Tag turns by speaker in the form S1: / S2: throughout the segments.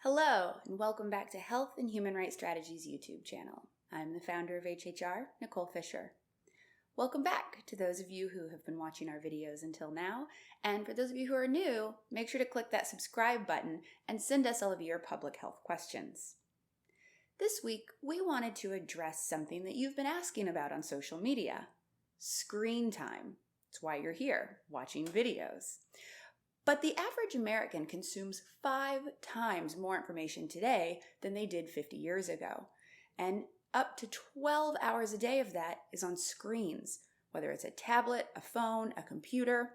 S1: Hello, and welcome back to Health and Human Rights Strategies YouTube channel. I'm the founder of HHR, Nicole Fisher. Welcome back to those of you who have been watching our videos until now, and for those of you who are new, make sure to click that subscribe button and send us all of your public health questions. This week, we wanted to address something that you've been asking about on social media: screen time. It's why you're here, watching videos. But the average American consumes 5 times more information today than they did 50 years ago. And up to 12 hours a day of that is on screens, whether it's a tablet, a phone, a computer.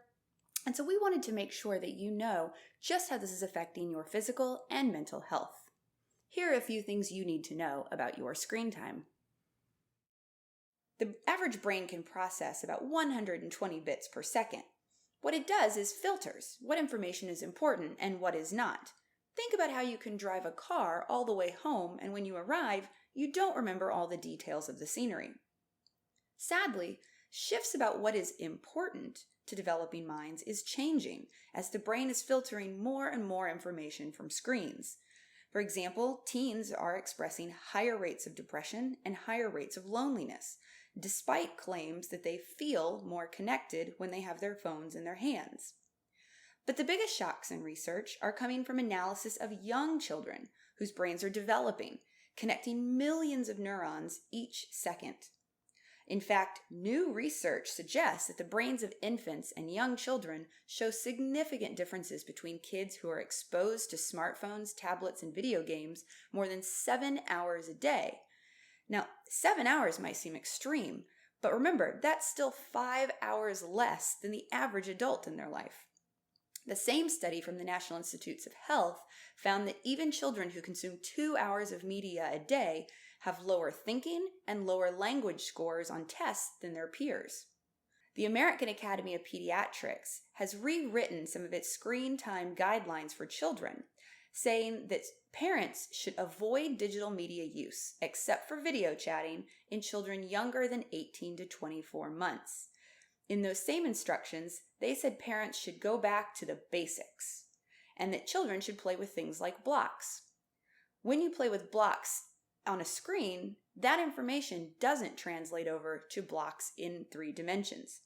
S1: And so we wanted to make sure that you know just how this is affecting your physical and mental health. Here are a few things you need to know about your screen time. The average brain can process about 120 bits per second. What it does is filters what information is important and what is not. Think about how you can drive a car all the way home, and when you arrive, you don't remember all the details of the scenery. Sadly, shifts about what is important to developing minds is changing as the brain is filtering more and more information from screens. For example, teens are expressing higher rates of depression and higher rates of loneliness, despite claims that they feel more connected when they have their phones in their hands. But the biggest shocks in research are coming from analysis of young children whose brains are developing, connecting millions of neurons each second. In fact, new research suggests that the brains of infants and young children show significant differences between kids who are exposed to smartphones, tablets, and video games more than 7 hours a day. Now, 7 hours might seem extreme, but remember, that's still 5 hours less than the average adult in their life. The same study from the National Institutes of Health found that even children who consume 2 hours of media a day have lower thinking and lower language scores on tests than their peers. The American Academy of Pediatrics has rewritten some of its screen time guidelines for children, saying that parents should avoid digital media use, except for video chatting, in children younger than 18 to 24 months. In those same instructions, they said parents should go back to the basics, and that children should play with things like blocks. When you play with blocks on a screen, that information doesn't translate over to blocks in 3 dimensions.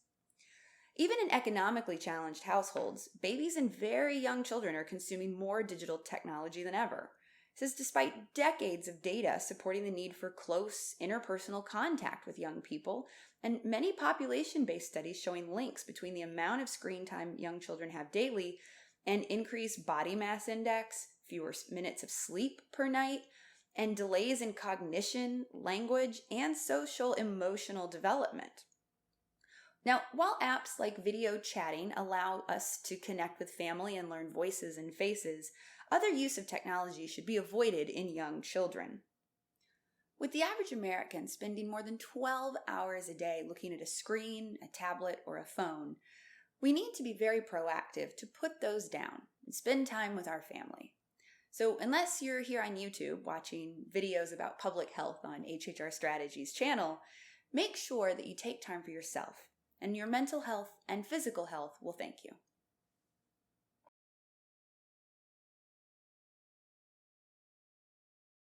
S1: Even in economically challenged households, babies and very young children are consuming more digital technology than ever. This is despite decades of data supporting the need for close interpersonal contact with young people, and many population-based studies showing links between the amount of screen time young children have daily and increased body mass index, fewer minutes of sleep per night, and delays in cognition, language, and social emotional development. Now, while apps like video chatting allow us to connect with family and learn voices and faces, other use of technology should be avoided in young children. With the average American spending more than 12 hours a day looking at a screen, a tablet, or a phone, we need to be very proactive to put those down and spend time with our family. So unless you're here on YouTube watching videos about public health on HHR Strategies channel, make sure that you take time for yourself, and your mental health and physical health will thank you.